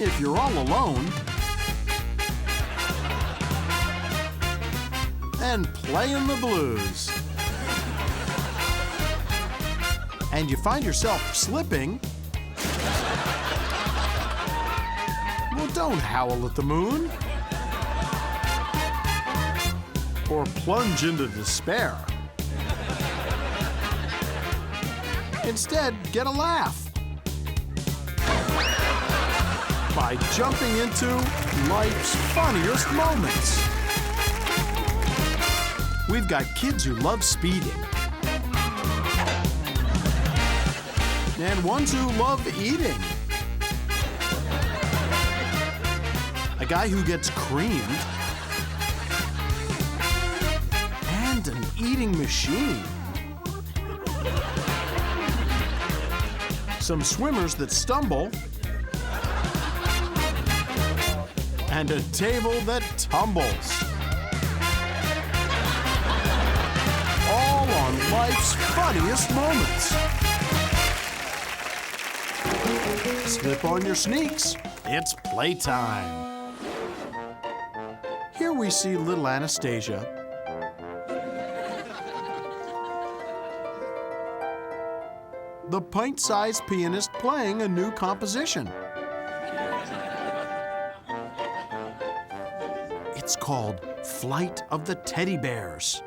If you're all alone, and playing the blues, and you find yourself slipping, well, don't howl at the moon or plunge into despair. Instead, get a laugh by jumping into life's funniest moments. We've got kids who love speeding, and ones who love eating. A guy who gets creamed, and an eating machine. Some swimmers that stumble, and a table that tumbles. All on life's funniest moments. Slip on your sneaks. It's playtime. Here we see little Anastasia the pint-sized pianist playing a new composition. It's called Flight of the Teddy Bears.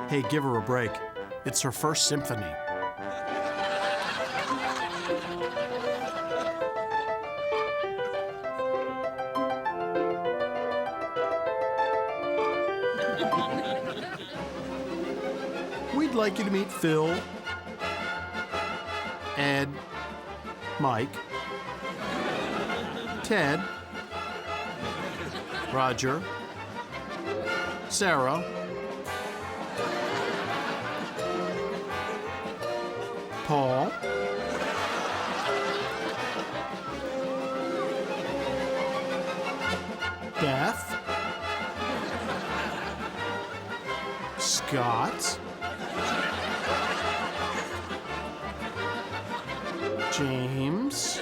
Hey, give her a break. It's her first symphony. We'd like you to meet Phil, Ed, Mike, Ted, Roger, Sarah, Paul, Beth, Scott, James,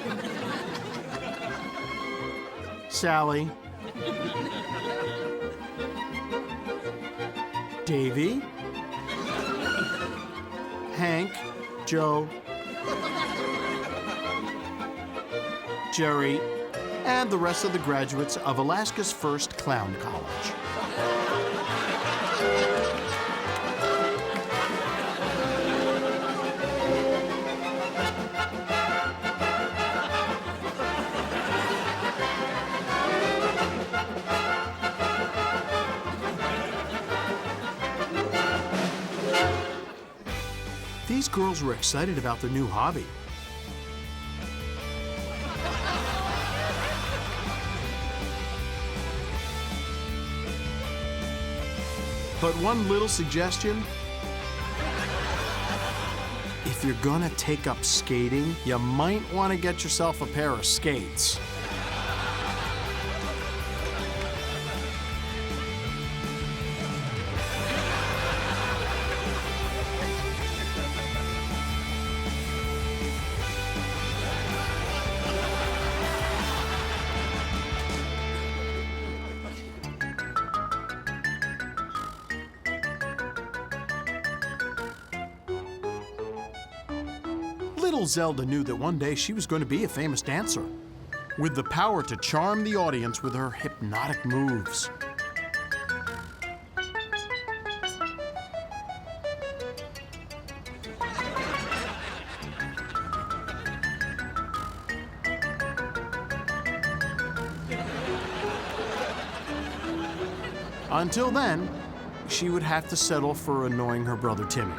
Sally, Davy, Hank, Joe, Jerry, and the rest of the graduates of Alaska's first clown college. These girls were excited about their new hobby. But one little suggestion: if you're gonna take up skating, you might want to get yourself a pair of skates. Little Zelda knew that one day she was going to be a famous dancer, with the power to charm the audience with her hypnotic moves. Until then, she would have to settle for annoying her brother Timmy.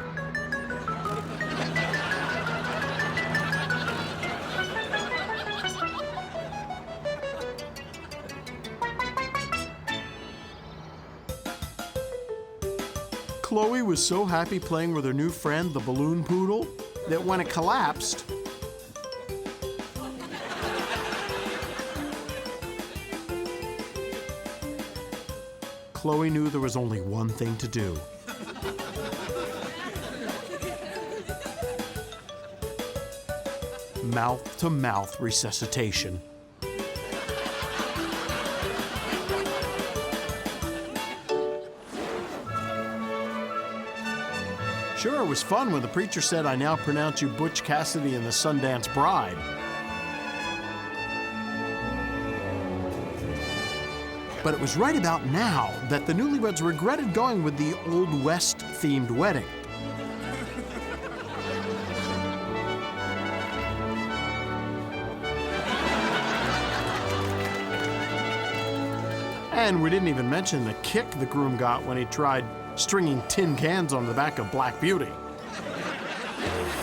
Chloe was so happy playing with her new friend, the balloon poodle, that when it collapsed, Chloe knew there was only one thing to do. mouth-to-mouth resuscitation. Sure, it was fun when the preacher said, "I now pronounce you Butch Cassidy and the Sundance Bride." But it was right about now that the newlyweds regretted going with the Old West-themed wedding. And we didn't even mention the kick the groom got when he tried stringing tin cans on the back of Black Beauty.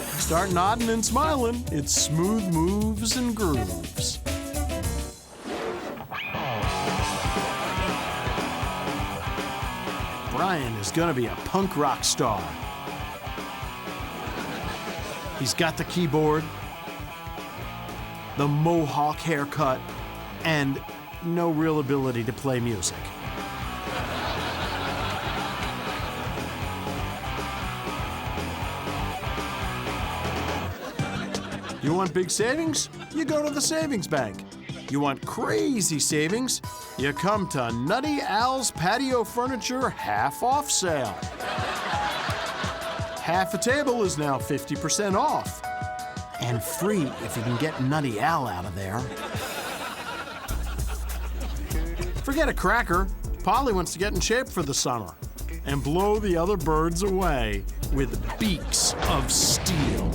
Start nodding and smiling. It's smooth moves and grooves. Brian is gonna be a punk rock star. He's got the keyboard, the mohawk haircut, and no real ability to play music. You want big savings? You go to the savings bank. You want crazy savings? You come to Nutty Al's Patio Furniture half-off sale. Half a table is now 50% off. And free if you can get Nutty Al out of there. Forget a cracker. Polly wants to get in shape for the summer and blow the other birds away with beaks of steel.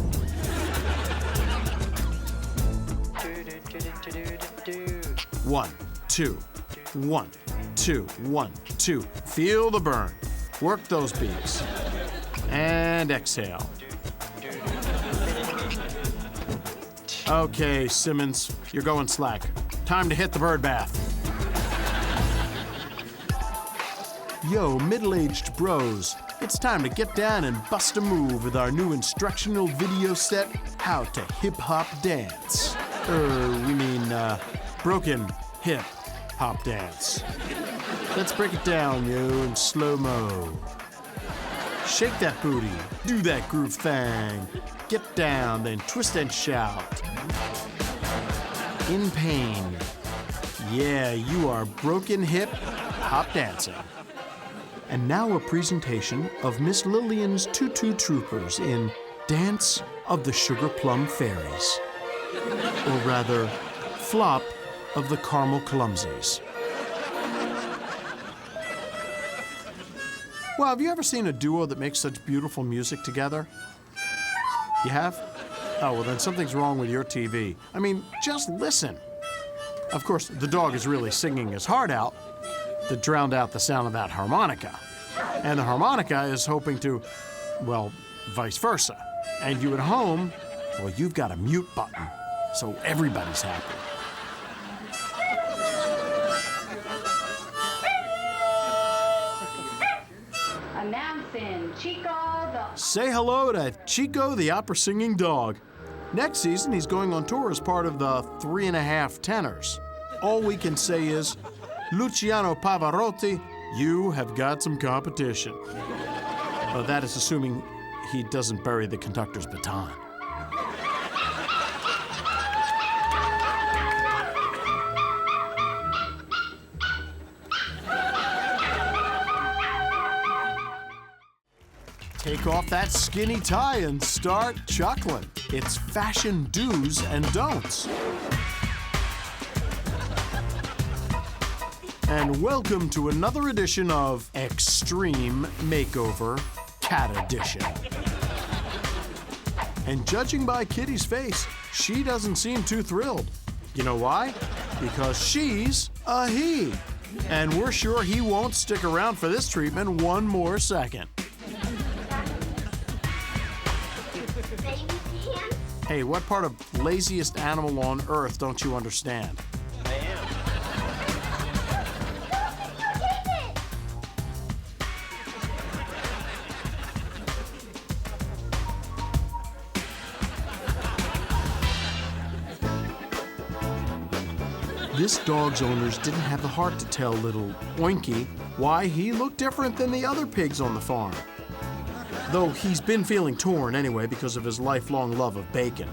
One, two, 1, 2, 1, 2. Feel the burn. Work those beaks. And exhale. Okay, Simmons, you're going slack. Time to hit the bird bath. Yo, middle-aged bros, it's time to get down and bust a move with our new instructional video set, How to Hip-Hop Dance. Broken hip-hop dance. Let's break it down, yo, in slow-mo. Shake that booty, do that groove thing. Get down, then twist and shout. In pain. Yeah, you are broken hip-hop dancing. And now a presentation of Miss Lillian's Tutu Troopers in Dance of the Sugar Plum Fairies. Or rather, Flop of the Caramel Clumsies. Well, have you ever seen a duo that makes such beautiful music together? You have? Oh, well, then something's wrong with your TV. I mean, just listen. Of course, the dog is really singing his heart out that drowned out the sound of that harmonica. And the harmonica is hoping to, well, vice versa. And you at home, well, you've got a mute button, so everybody's happy. Announcing Chico the... Say hello to Chico the opera singing dog. Next season, he's going on tour as part of the 3.5 Tenors. All we can say is, Luciano Pavarotti, you have got some competition. That is assuming he doesn't bury the conductor's baton. Take off that skinny tie and start chuckling. It's fashion do's and don'ts. And welcome to another edition of Extreme Makeover Cat Edition. And judging by Kitty's face, she doesn't seem too thrilled. You know why? Because she's a he. And we're sure he won't stick around for this treatment one more second. Hey, what part of laziest animal on earth don't you understand? I am. This dog's owners didn't have the heart to tell little Oinky why he looked different than the other pigs on the farm. Though he's been feeling torn anyway because of his lifelong love of bacon.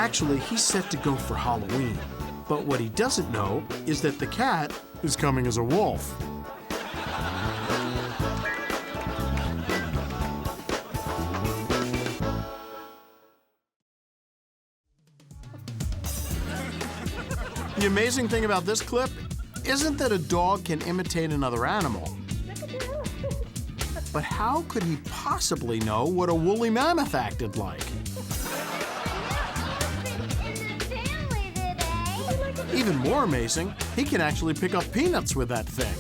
Actually, he's set to go for Halloween. But what he doesn't know is that the cat is coming as a wolf. The amazing thing about this clip isn't that a dog can imitate another animal, but how could he possibly know what a woolly mammoth acted like? Even more amazing, he can actually pick up peanuts with that thing.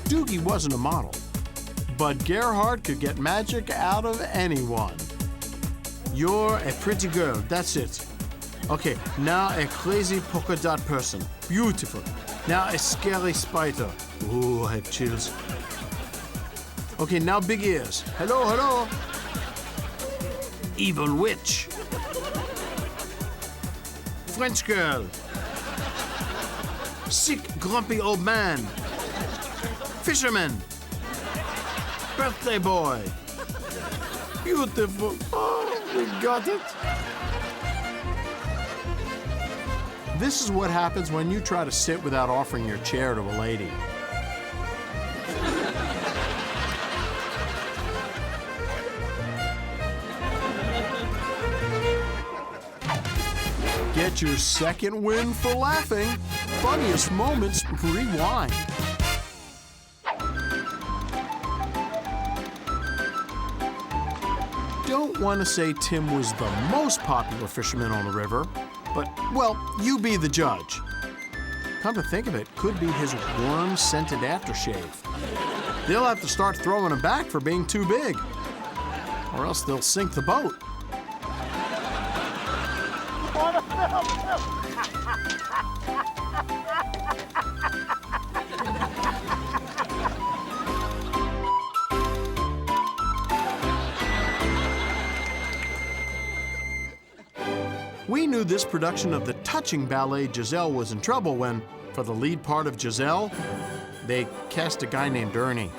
Doogie wasn't a model, but Gerhardt could get magic out of anyone. You're a pretty girl, that's it. Okay, now a crazy polka dot person. Beautiful. Now a scary spider. Ooh, I have chills. Okay, now big ears. Hello, hello. Evil witch. French girl. Sick, grumpy old man. Fisherman. Birthday boy. Beautiful. Oh, we got it. This is what happens when you try to sit without offering your chair to a lady. Get your second win for laughing. Funniest moments, rewind. Don't want to say Tim was the most popular fisherman on the river, but, well, you be the judge. Come to think of it, could be his worm-scented aftershave. They'll have to start throwing him back for being too big, or else they'll sink the boat. We knew this production of the touching ballet Giselle was in trouble when, for the lead part of Giselle, they cast a guy named Ernie.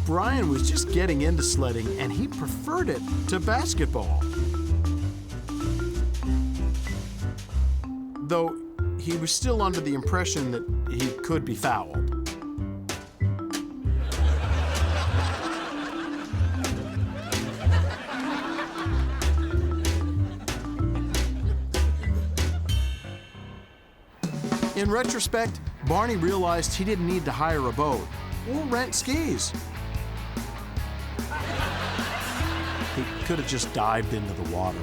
Brian was just getting into sledding, and he preferred it to basketball. Though he was still under the impression that he could be fouled. In retrospect, Barney realized he didn't need to hire a boat or rent skis. He could have just dived into the water.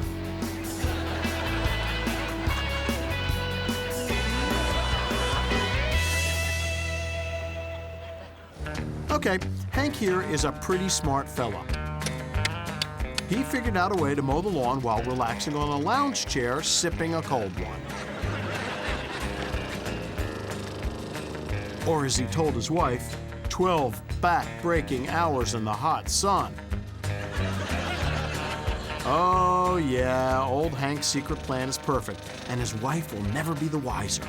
Okay, Hank here is a pretty smart fella. He figured out a way to mow the lawn while relaxing on a lounge chair, sipping a cold one. Or as he told his wife, 12 back-breaking hours in the hot sun. Oh yeah, old Hank's secret plan is perfect, and his wife will never be the wiser.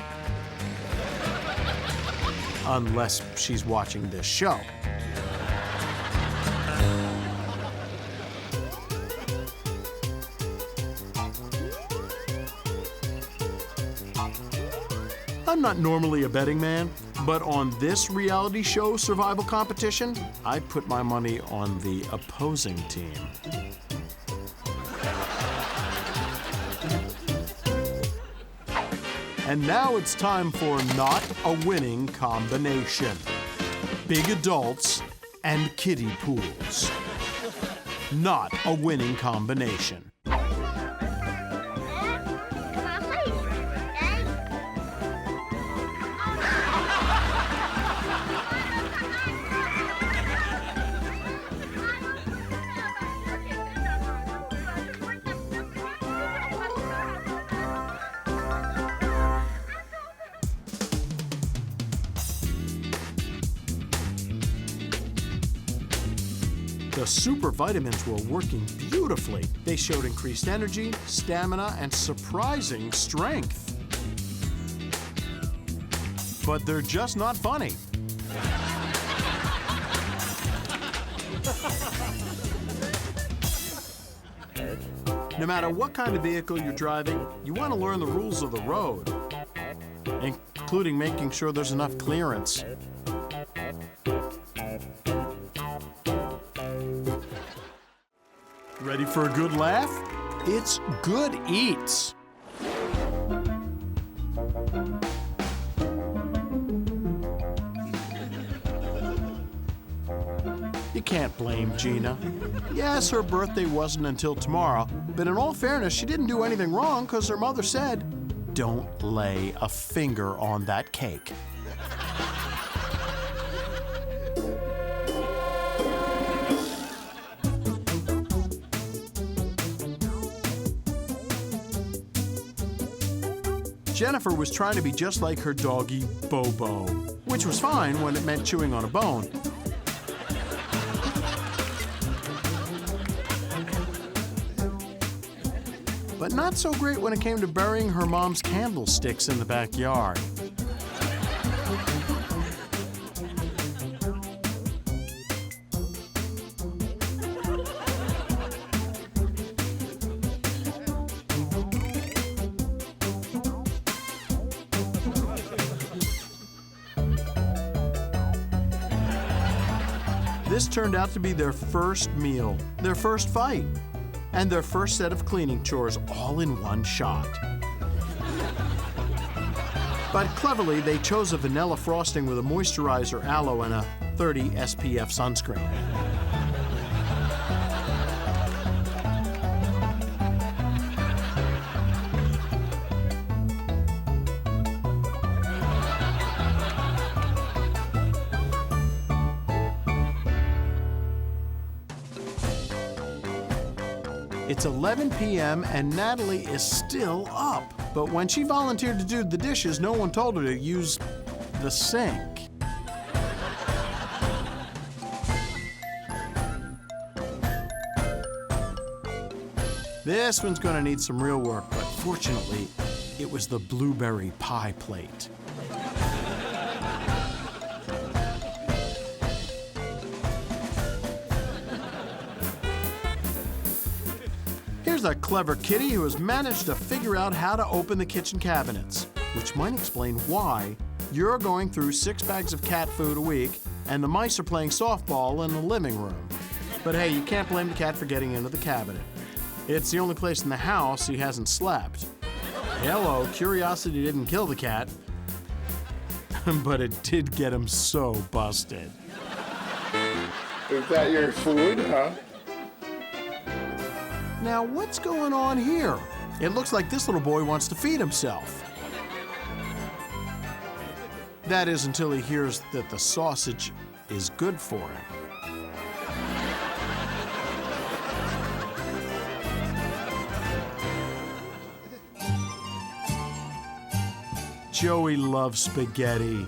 Unless she's watching this show. I'm not normally a betting man, but on this reality show survival competition, I put my money on the opposing team. And now it's time for not a winning combination. Big adults and kiddie pools. Not a winning combination. The super vitamins were working beautifully. They showed increased energy, stamina, and surprising strength. But they're just not funny. No matter what kind of vehicle you're driving, you want to learn the rules of the road, including making sure there's enough clearance. Ready for a good laugh? It's Good Eats. You can't blame Gina. Yes, her birthday wasn't until tomorrow, but in all fairness, she didn't do anything wrong because her mother said, "Don't lay a finger on that cake." Jennifer was trying to be just like her doggie, Bobo, which was fine when it meant chewing on a bone. But not so great when it came to burying her mom's candlesticks in the backyard. This turned out to be their first meal, their first fight, and their first set of cleaning chores all in one shot. But cleverly, they chose a vanilla frosting with a moisturizer, aloe, and a 30 SPF sunscreen. It's 11 p.m. and Natalie is still up. But when she volunteered to do the dishes, no one told her to use the sink. This one's gonna need some real work, but fortunately, it was the blueberry pie plate. Here's a clever kitty who has managed to figure out how to open the kitchen cabinets, which might explain why you're going through 6 bags of cat food a week and the mice are playing softball in the living room. But hey, you can't blame the cat for getting into the cabinet. It's the only place in the house he hasn't slept. Hello, curiosity didn't kill the cat, but it did get him so busted. Is that your food, huh? Now, what's going on here? It looks like this little boy wants to feed himself. That is until he hears that the sausage is good for him. Joey loves spaghetti.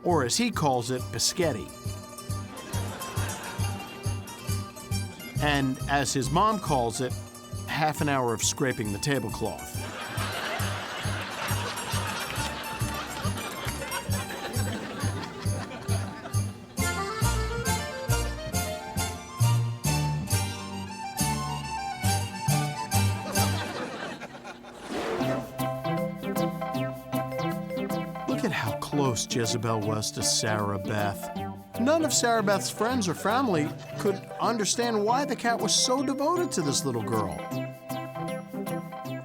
Or as he calls it, biscotti. And as his mom calls it, half an hour of scraping the tablecloth. Look at how close Jezebel was to Sarah Beth. None of Sarah Beth's friends or family could understand why the cat was so devoted to this little girl.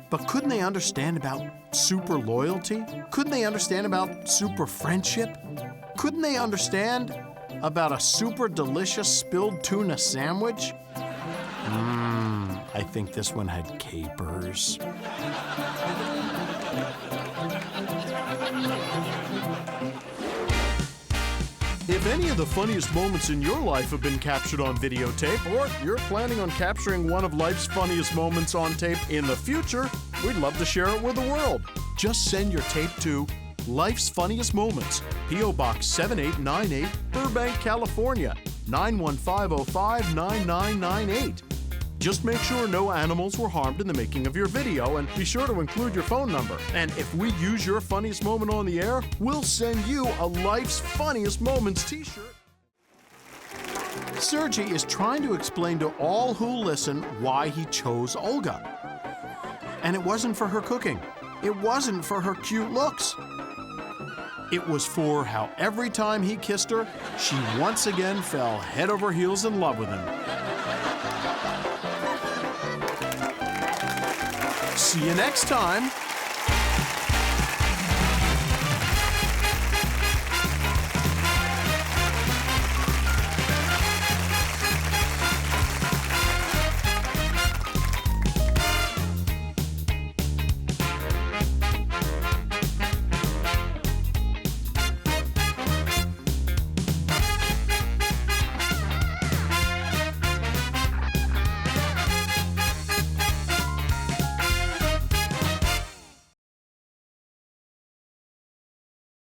But couldn't they understand about super loyalty? Couldn't they understand about super friendship? Couldn't they understand about a super delicious spilled tuna sandwich? I think this one had capers. If any of the funniest moments in your life have been captured on videotape, or you're planning on capturing one of life's funniest moments on tape in the future, we'd love to share it with the world. Just send your tape to Life's Funniest Moments, P.O. Box 7898, Burbank, California, 91505-9998. Just make sure no animals were harmed in the making of your video, and be sure to include your phone number. And if we use your funniest moment on the air, we'll send you a Life's Funniest Moments t-shirt. Sergey is trying to explain to all who listen why he chose Olga. And it wasn't for her cooking. It wasn't for her cute looks. It was for how every time he kissed her, she once again fell head over heels in love with him. See you next time.